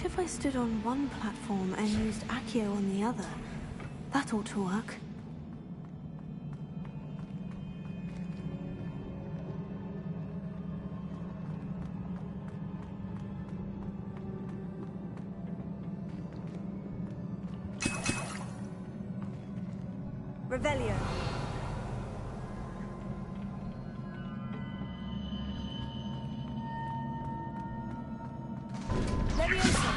What if I stood on one platform and used Accio on the other? That ought to work. Revelio. Leviosa.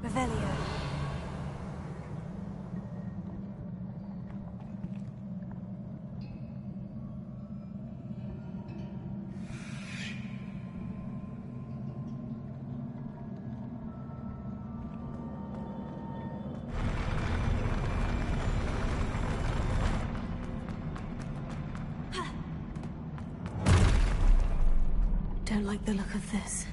Revelio. Don't like the look of this.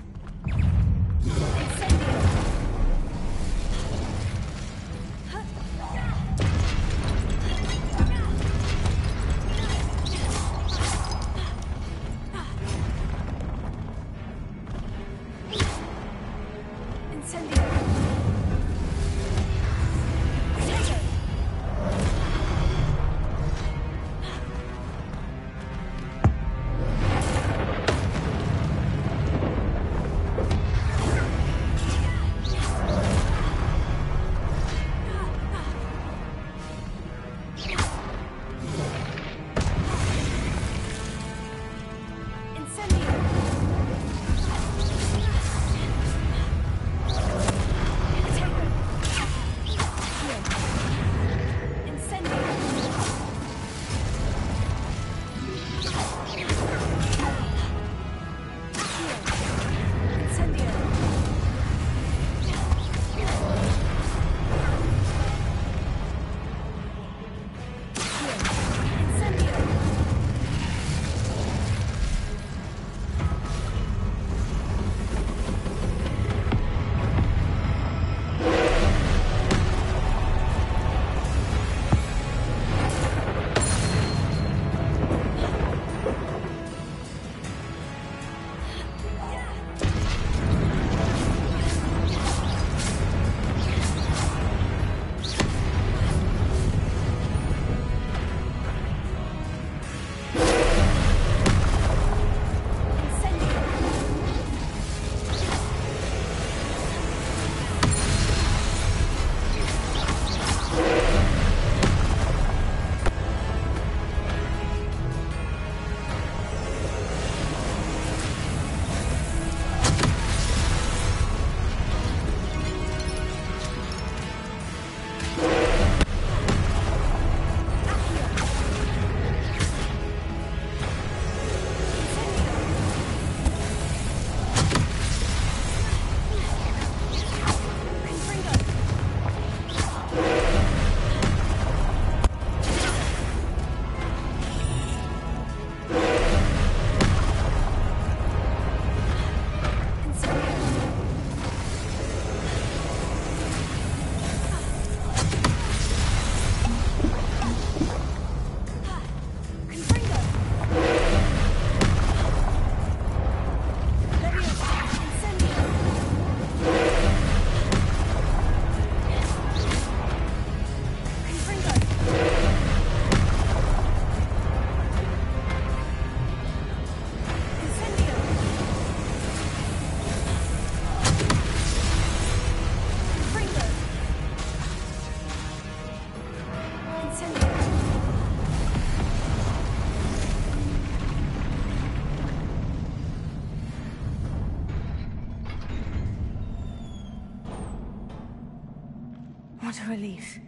What a relief.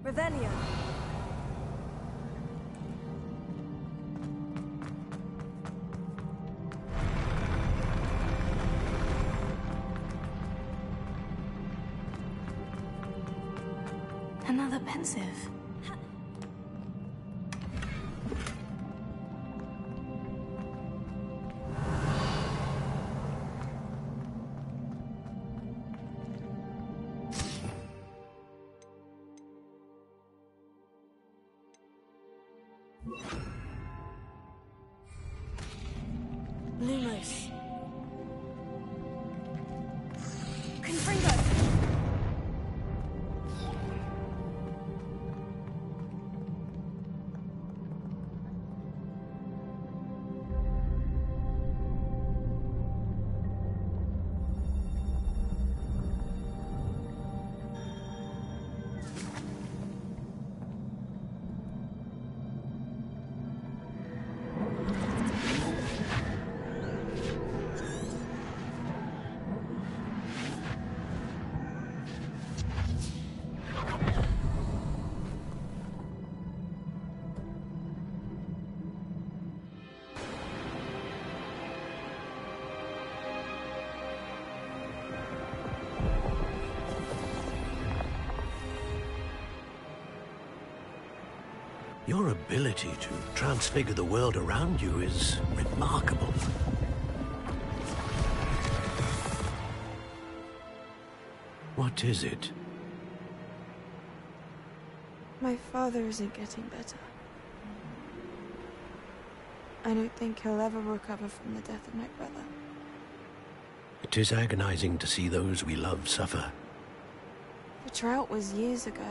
Revelio. Another pensive. Lumos. Confringo. Your ability to transfigure the world around you is remarkable. What is it? My father isn't getting better. I don't think he'll ever recover from the death of my brother. It is agonizing to see those we love suffer. The drought was years ago,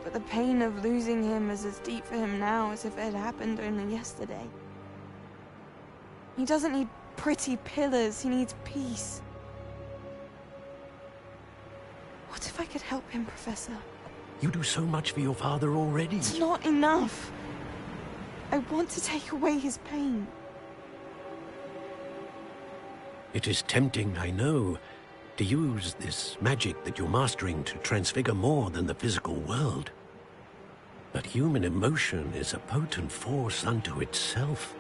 but the pain of losing him is as deep for him now as if it had happened only yesterday. He doesn't need pretty pillars, he needs peace. What if I could help him, Professor? You do so much for your father already. It's not enough. I want to take away his pain. It is tempting, I know, to use this magic that you're mastering to transfigure more than the physical world. But human emotion is a potent force unto itself.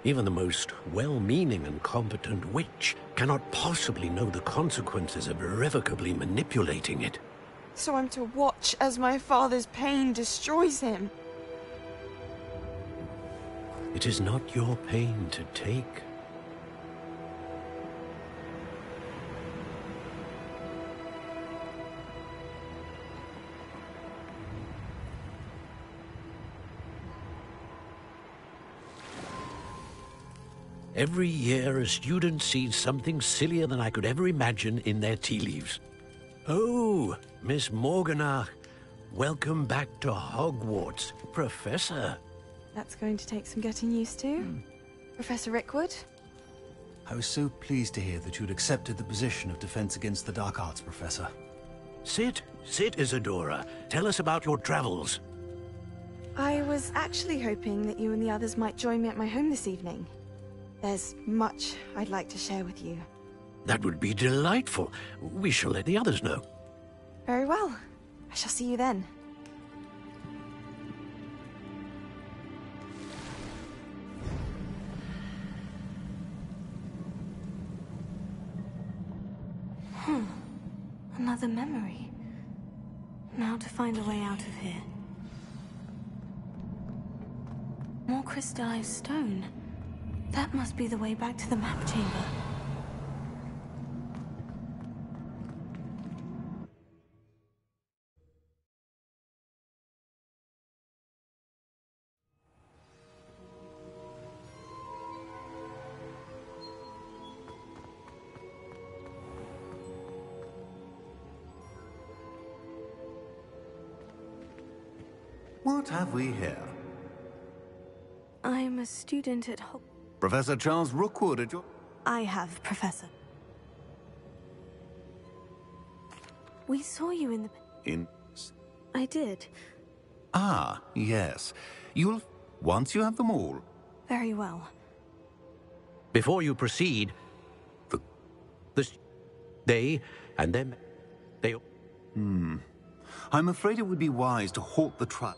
Even the most well-meaning and competent witch cannot possibly know the consequences of irrevocably manipulating it. So I'm to watch as my father's pain destroys him. It is not your pain to take. Every year, a student sees something sillier than I could ever imagine in their tea leaves. Oh, Miss Morganach, welcome back to Hogwarts, Professor. That's going to take some getting used to. Professor Rickwood? I was so pleased to hear that you'd accepted the position of Defense Against the Dark Arts, Professor. Sit, Isadora. Tell us about your travels. I was actually hoping that you and the others might join me at my home this evening. There's much I'd like to share with you. That would be delightful. We shall let the others know. Very well. I shall see you then. Another memory. Now to find a way out of here. More crystallized stone. That must be the way back to the map chamber. What have we here? I'm a student at Professor Charles Rookwood at your... I have, Professor. We saw you in the... In... I did. Ah, yes. You'll... Once you have them all. Very well. Before you proceed, they and them, they... I'm afraid it would be wise to halt the trial.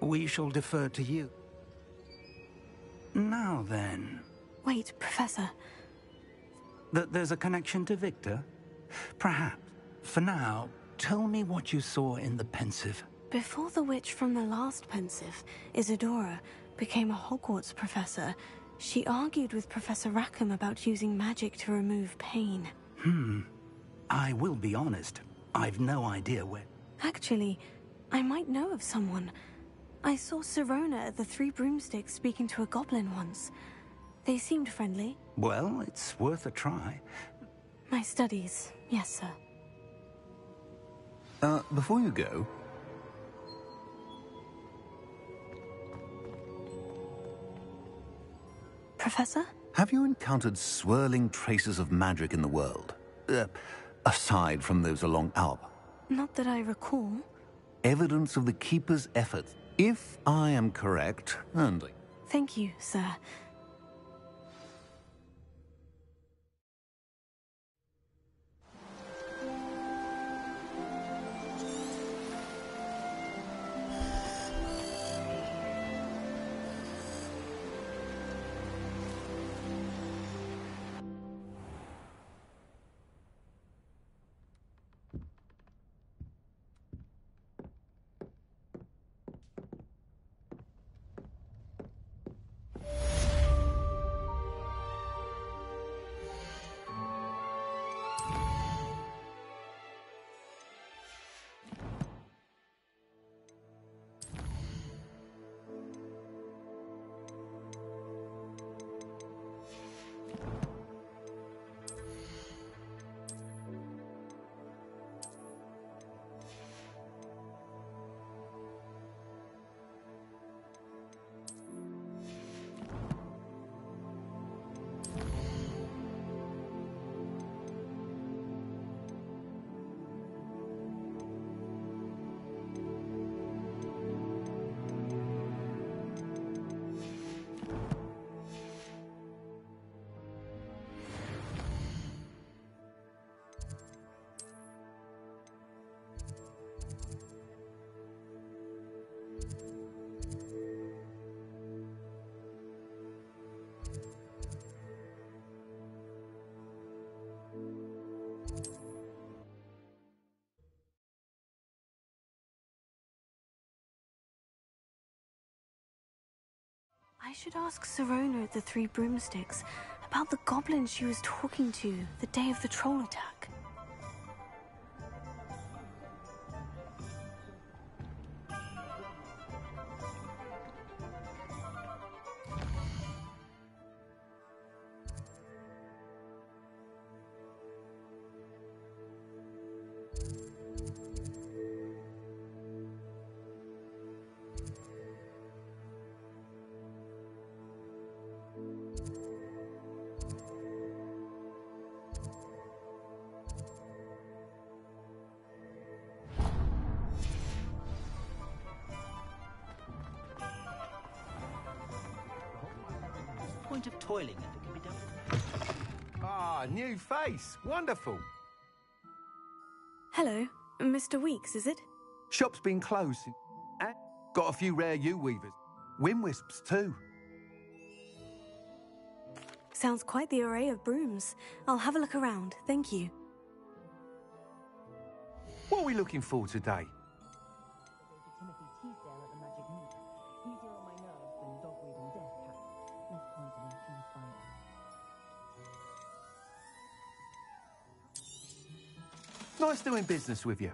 We shall defer to you. Now then... Wait, Professor. There's a connection to Victor? Perhaps. For now, tell me what you saw in the Pensive. Before the witch from the last Pensive, Isadora, became a Hogwarts professor, she argued with Professor Rackham about using magic to remove pain. I will be honest. I've no idea where... Actually, I might know of someone. I saw Sirona at the Three Broomsticks speaking to a goblin once. They seemed friendly. Well, it's worth a try. My studies, yes, sir. Before you go... Professor? Have you encountered swirling traces of magic in the world? Aside from those along Alba? Not that I recall. Evidence of the Keeper's efforts. If I am correct, and... Thank you, sir. I should ask Sirona at the Three Broomsticks about the goblin she was talking to the day of the troll attack. Point of toiling if it can be done. Ah, new face. Wonderful. Hello, Mr. Weeks, is it? Shop's been closed. And got a few rare yew-weavers. Wind-wisps, too. Sounds quite the array of brooms. I'll have a look around, thank you. What are we looking for today? Nice doing business with you.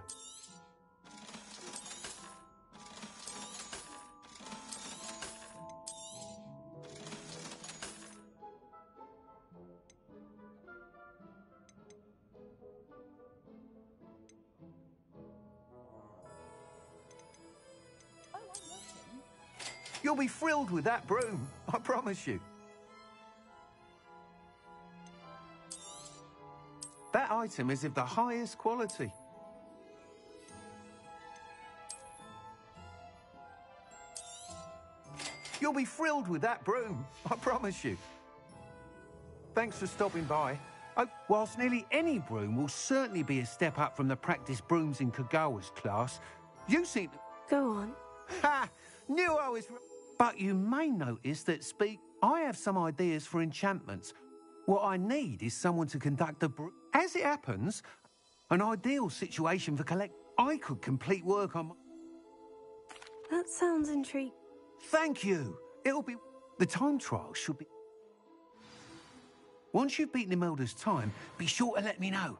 You'll be thrilled with that broom, I promise you. That item is of the highest quality. You'll be thrilled with that broom, I promise you. Thanks for stopping by. Whilst nearly any broom will certainly be a step up from the practice brooms in Kagawa's class, you seem to... Go on. Ha! Knew I was... But you may notice that I have some ideas for enchantments. What I need is someone to conduct a As it happens, an ideal situation for I could complete work on... That sounds intriguing. Thank you. It'll be... The time trial should be... Once you've beaten Imelda's time, be sure to let me know.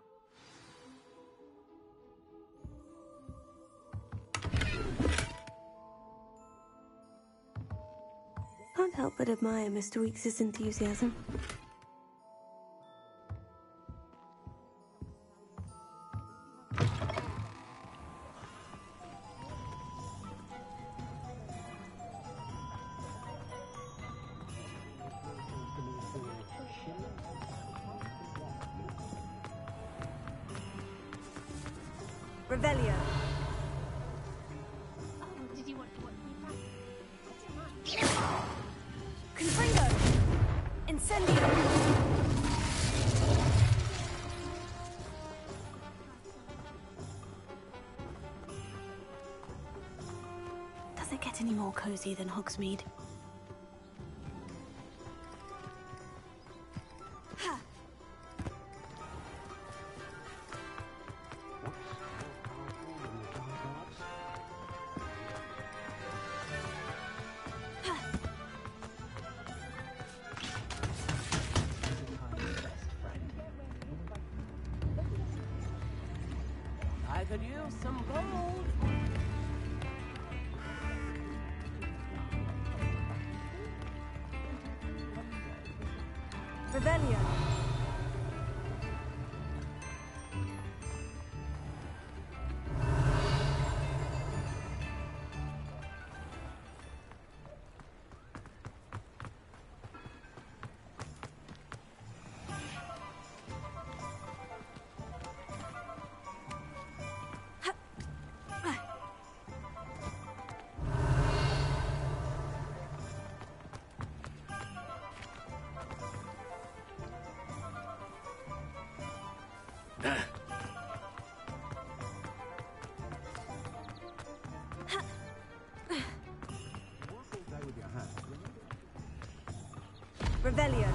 help but admire Mr. Weeks' enthusiasm. Revelio. Confringo. Incendio. Does it get any more cozy than Hogsmeade? I could use some gold. Revelio. Revelio.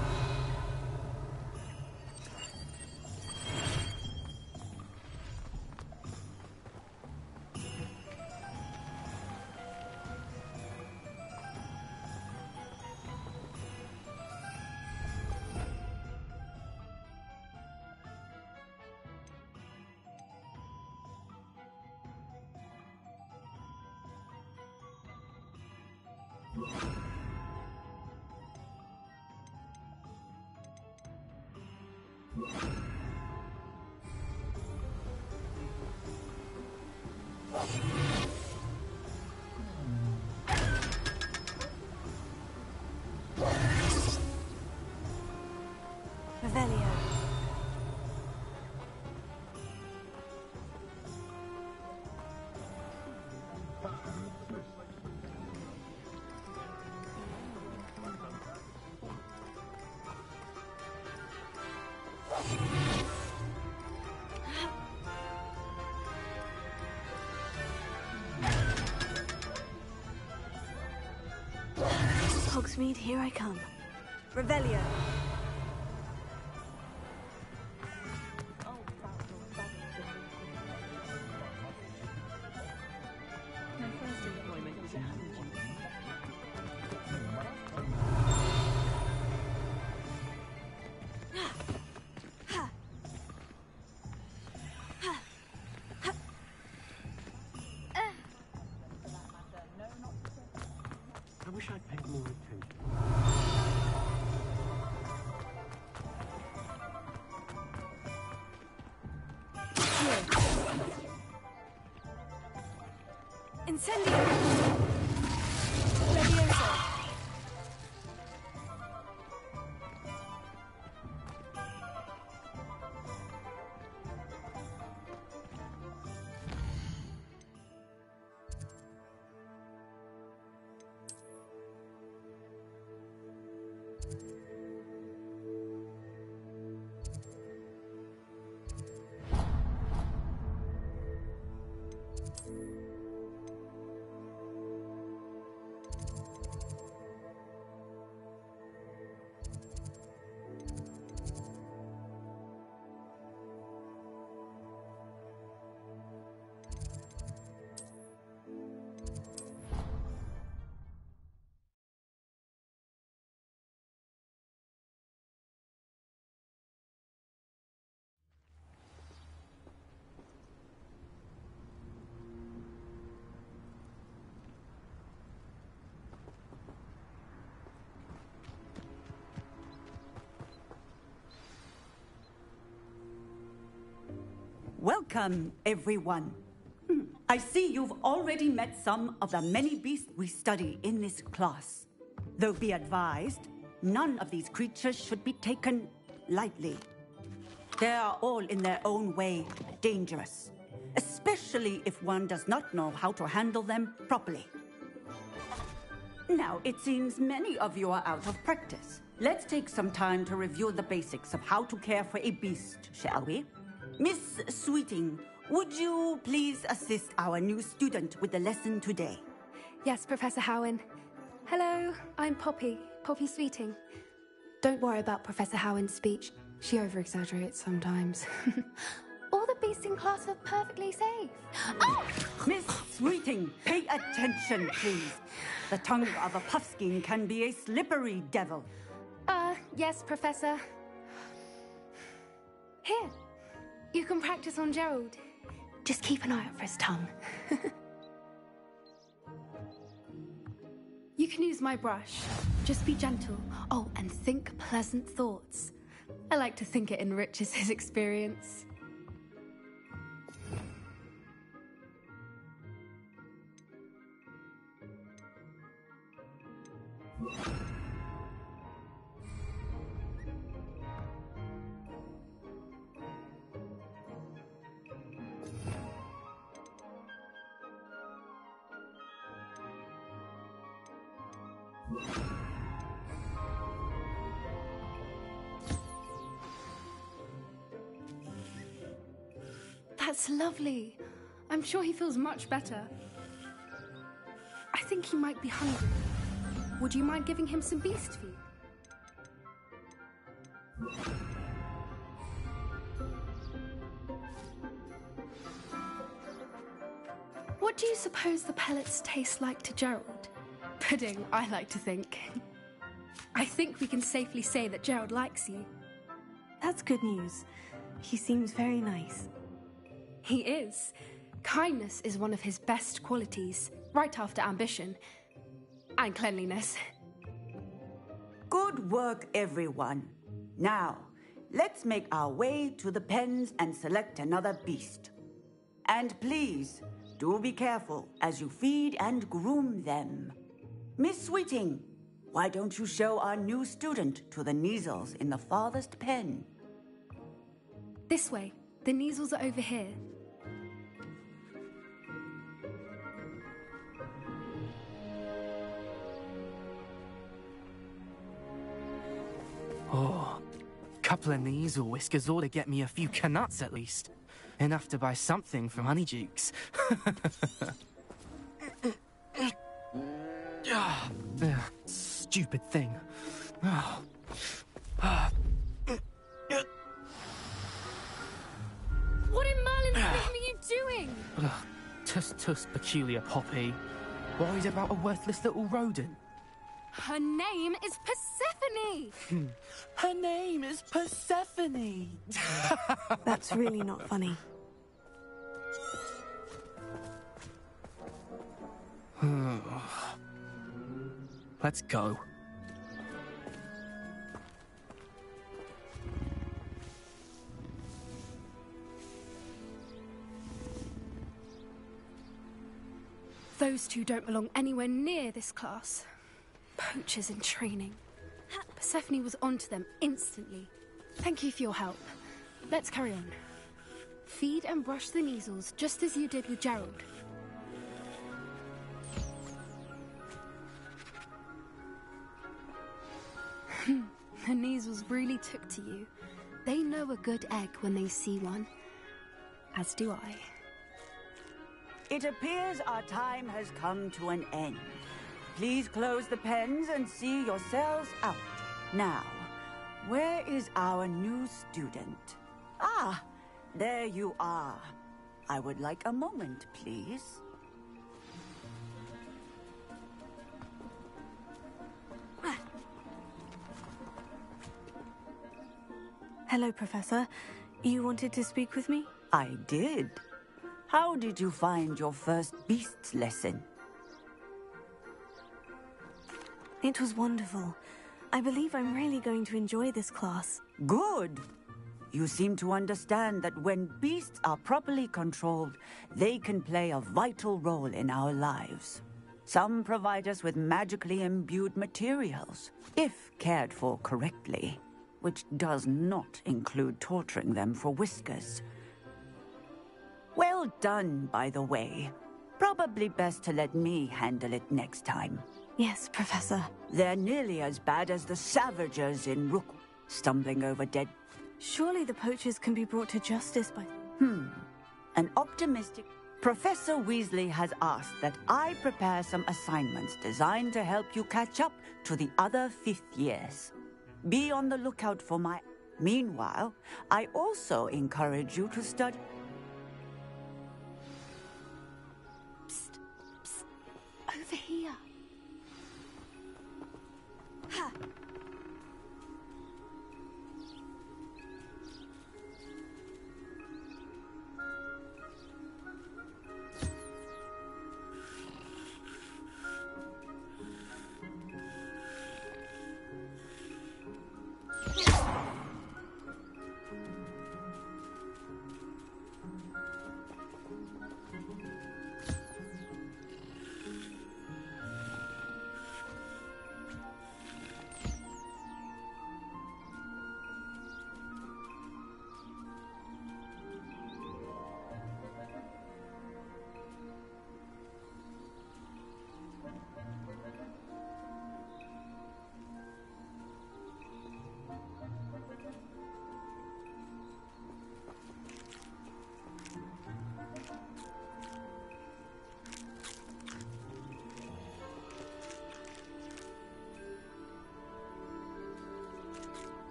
Revelio. Hogsmeade, here I come. Revelio. I wish I'd paid more attention. Incendio. Levioso. Welcome, everyone. I see you've already met some of the many beasts we study in this class. Though be advised, none of these creatures should be taken lightly. They are all in their own way dangerous, especially if one does not know how to handle them properly. Now, it seems many of you are out of practice. Let's take some time to review the basics of how to care for a beast, shall we? Miss Sweeting, would you please assist our new student with the lesson today? Yes, Professor Howen. Hello, I'm Poppy Sweeting. Don't worry about Professor Howen's speech. She over-exaggerates sometimes. All the beasts in class are perfectly safe. Oh! Miss Sweeting, pay attention, please. The tongue of a puffskein can be a slippery devil. Yes, Professor. Here, you can practice on Gerald. Just keep an eye out for his tongue. You can use my brush. Just be gentle. Oh, and think pleasant thoughts. I like to think it enriches his experience. That's lovely. I'm sure he feels much better. I think he might be hungry. Would you mind giving him some beast food? What do you suppose the pellets taste like to Gerald? Pudding, I like to think. I think we can safely say that Gerald likes you. That's good news. He seems very nice. He is. Kindness is one of his best qualities, right after ambition. And cleanliness. Good work, everyone. Now, let's make our way to the pens and select another beast. And please, do be careful as you feed and groom them. Miss Sweeting, why don't you show our new student to the Neasels in the farthest pen? This way. The Neasels are over here. Oh, couple of Neasel whiskers ought to get me a few canuts at least. Enough to buy something from Honeydukes. Stupid thing. What in Merlin's name are you doing? Tuss, peculiar Poppy. Worried about a worthless little rodent? Her name is Persephone! Her name is Persephone! That's really not funny. Let's go. Those two don't belong anywhere near this class. Poachers in training. Persephone was onto them instantly. Thank you for your help. Let's carry on. Feed and brush the Neasels just as you did with Gerald. The Neasels really took to you. They know a good egg when they see one. As do I. It appears our time has come to an end. Please close the pens and see yourselves out. Now, where is our new student? Ah, there you are. I would like a moment, please. Hello, Professor. You wanted to speak with me? I did. How did you find your first beasts lesson? It was wonderful. I believe I'm really going to enjoy this class. Good. You seem to understand that when beasts are properly controlled, they can play a vital role in our lives. Some provide us with magically imbued materials, if cared for correctly, which does not include torturing them for whiskers. Well done, by the way. Probably best to let me handle it next time. Yes, Professor. They're nearly as bad as the Savagers in Rook, stumbling over dead. Surely the poachers can be brought to justice by... An optimistic... Professor Weasley has asked that I prepare some assignments designed to help you catch up to the other 5th years. Be on the lookout for my... Meanwhile, I also encourage you to study... Psst, psst. Over here. Ha!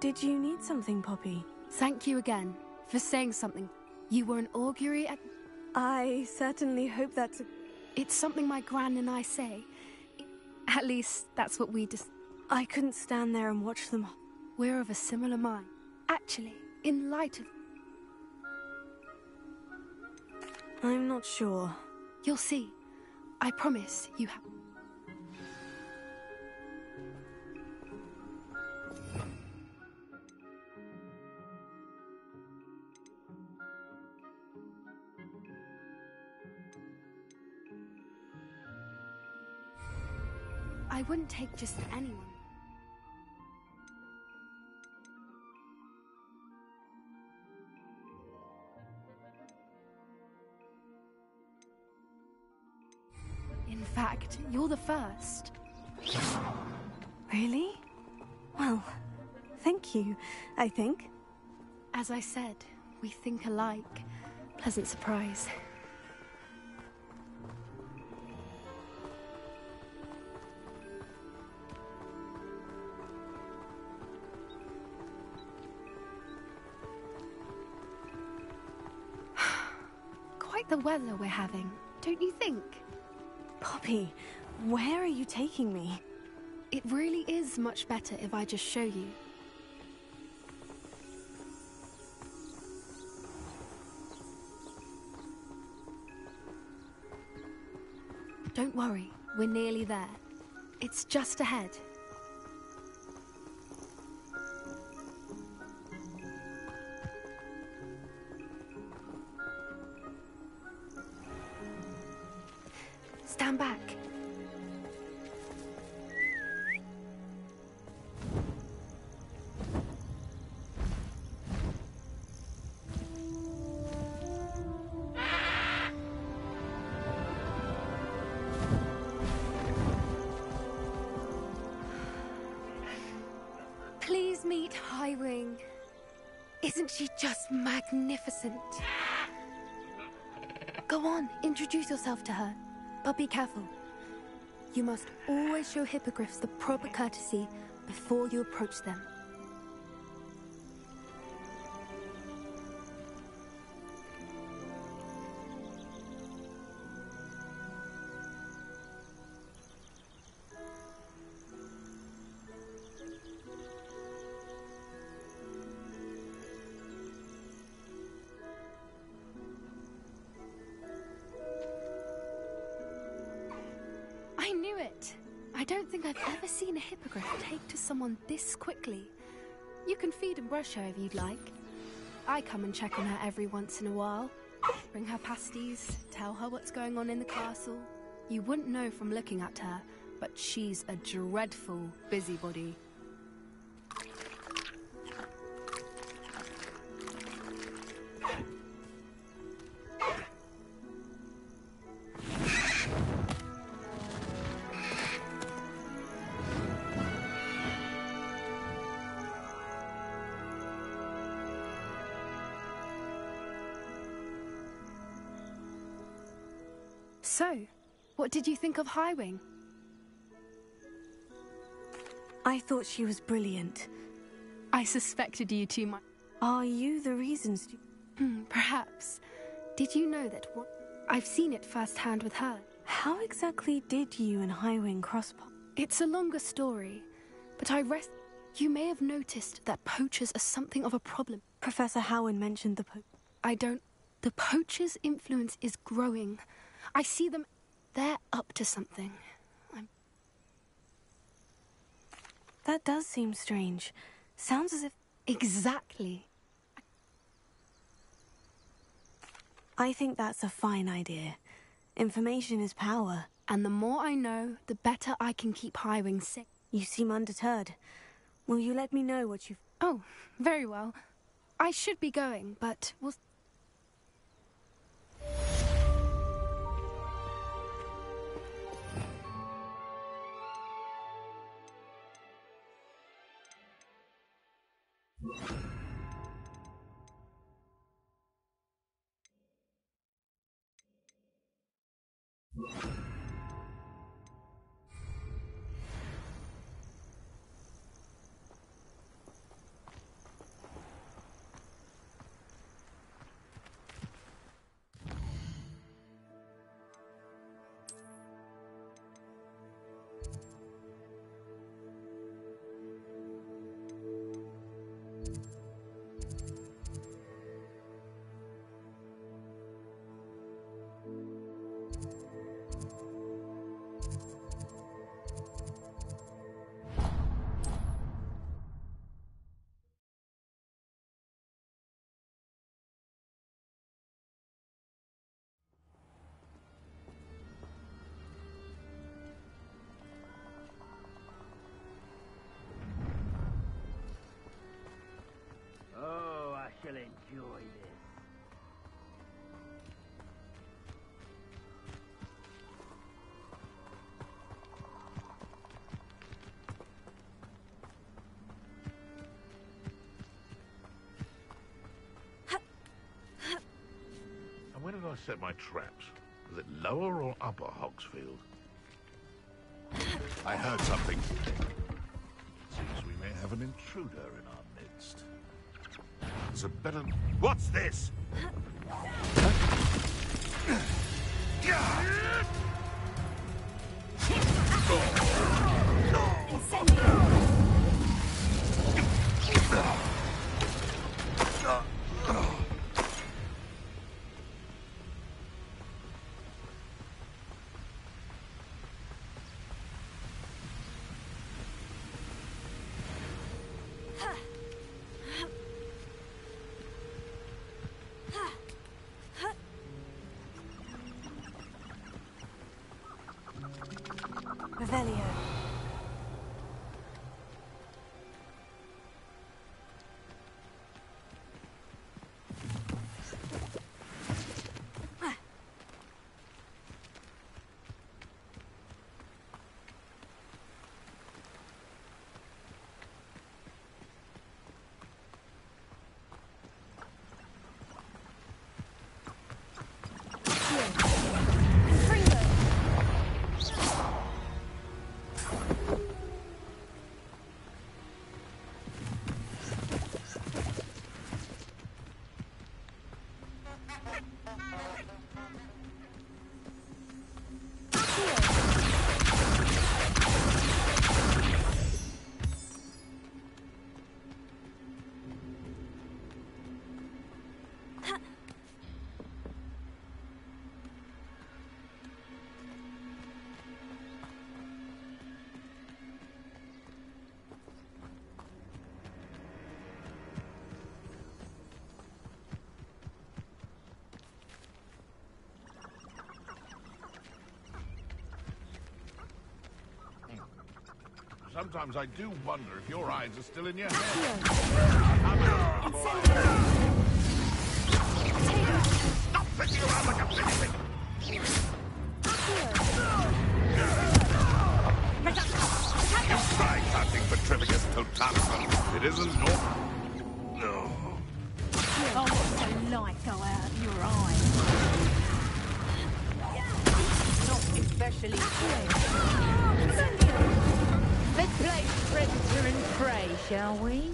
Did you need something, Poppy? Thank you again for saying something. You were an augury at... I certainly hope that's... It's something my gran and I say. At least, that's what we just... I couldn't stand there and watch them. We're of a similar mind. Actually, in light of... I'm not sure. You'll see. I promise you have... I wouldn't take just anyone. In fact, you're the first. Really? Well, thank you, I think. As I said, we think alike. Pleasant surprise. Quite the weather we're having, don't you think? Poppy, where are you taking me? It really is much better if I just show you. Don't worry, we're nearly there. It's just ahead. Stand back. Please meet Highwing. Isn't she just magnificent? Go on, introduce yourself to her. But be careful. You must always show hippogriffs the proper courtesy before you approach them. I knew it! I don't think I've ever seen a hippogriff take to someone this quickly. You can feed and brush her if you'd like. I come and check on her every once in a while. Bring her pasties, tell her what's going on in the castle. You wouldn't know from looking at her, but she's a dreadful busybody. So, what did you think of Highwing? I thought she was brilliant. I suspected you too much. Are you the reasons? Perhaps. Did you know that I've seen it firsthand with her? How exactly did you and Highwing cross paths? It's a longer story, but you may have noticed that poachers are something of a problem. Professor Howard mentioned the The poachers' influence is growing. I see them. They're up to something. That does seem strange. Sounds as if... Exactly. I think that's a fine idea. Information is power. And the more I know, the better I can keep Highwing safe. You seem undeterred. Will you let me know what you've... Oh, very well. I should be going, but we'll... Shall enjoy this. And where did I set my traps? Was it lower or upper Hogsfield? I heard something. Seems we may have an intruder in our midst. There's a better... What's this? Revelio. Sometimes I do wonder if your eyes are still in your head. Stop thinking around like a pig! You try hunting Petrificus Totalis. It isn't normal. No. I watched the light go out of your eyes. Not especially quick. Let's play predator and prey, shall we?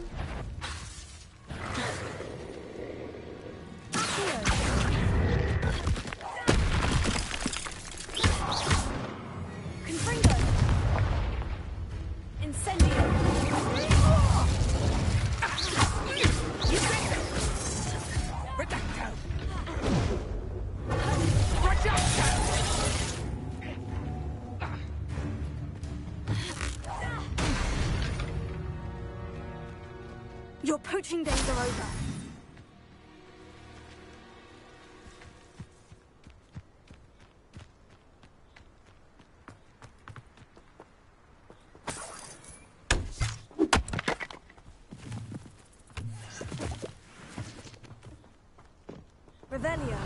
Confringo! Incendio! Your poaching days are over. Revelio.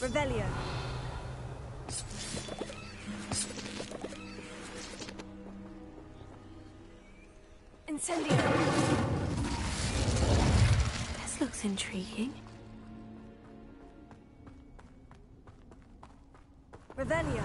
Revelio. Incendio. This looks intriguing. Revelio.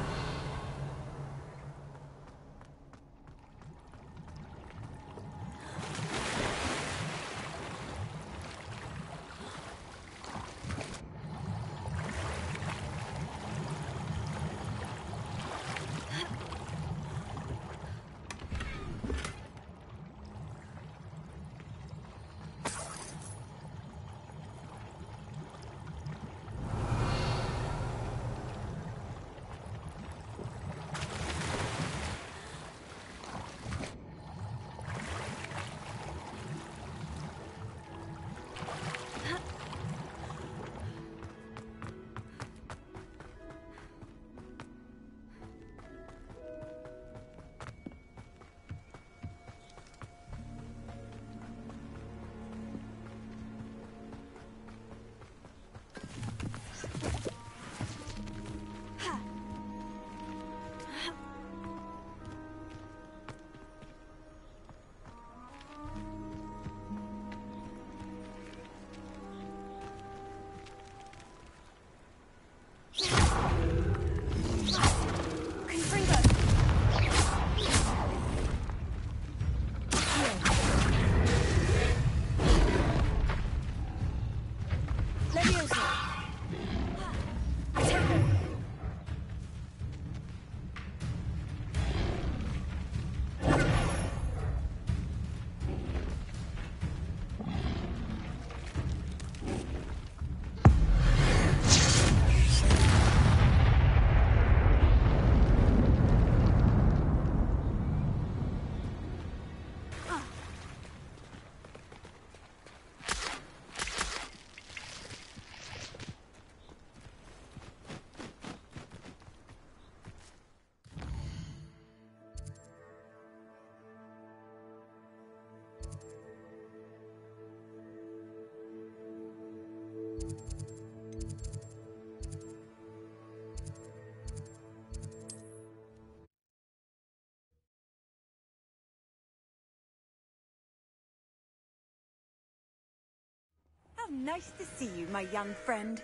How nice to see you, my young friend.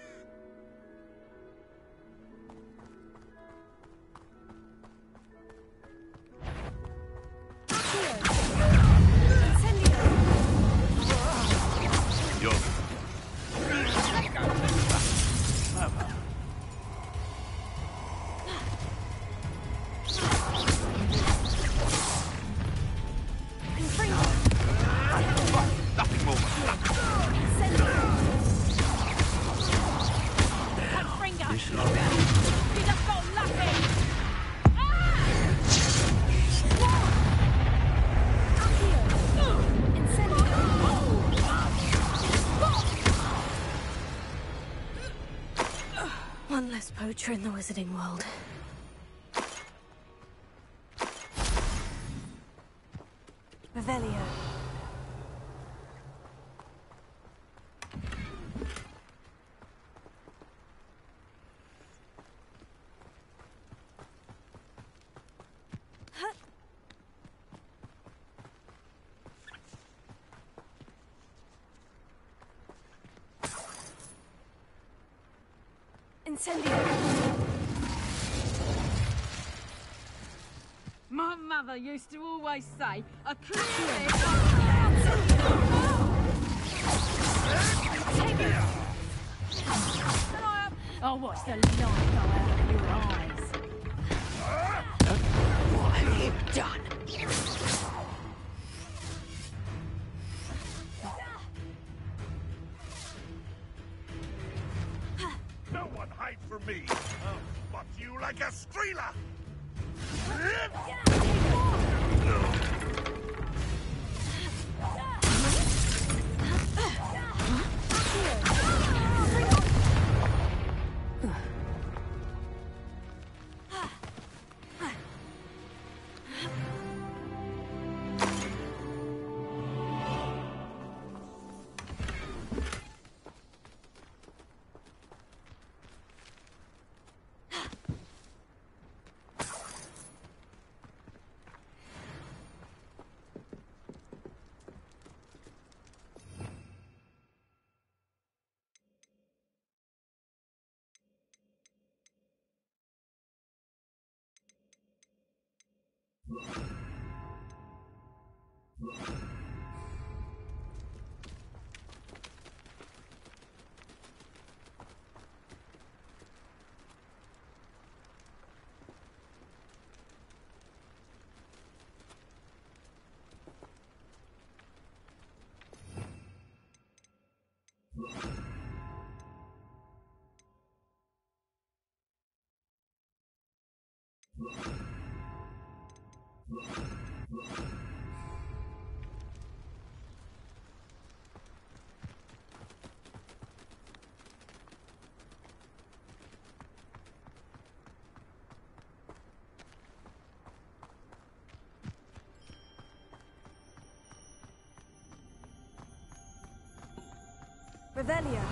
Nothing more. poacher in the wizarding world. Revelio. Incendio. My mother used to always say, a clear head... Oh, watch the light go out of your eyes. What have you done? No one hide from me. I'll spot you like a streeler. Revelio.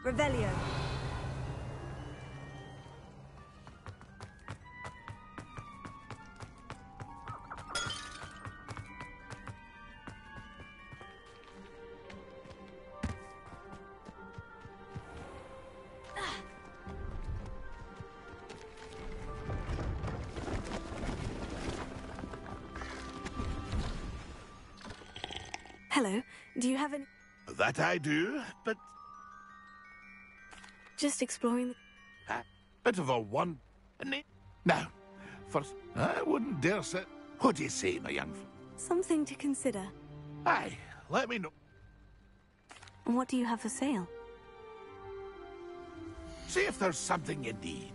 Revelio. Hello, do you have any... That I do, but Just exploring the... a bit of a one. Now, first, I wouldn't dare say. What do you say, my young friend? Something to consider. Aye, let me know. And what do you have for sale? See if there's something you need.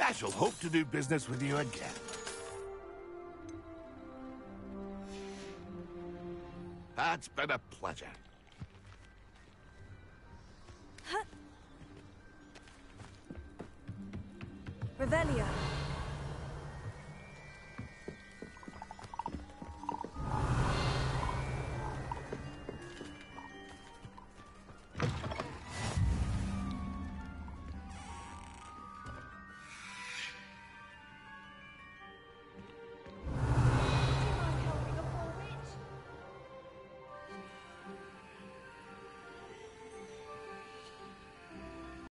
I shall hope to do business with you again. That's been a pleasure. Revelio.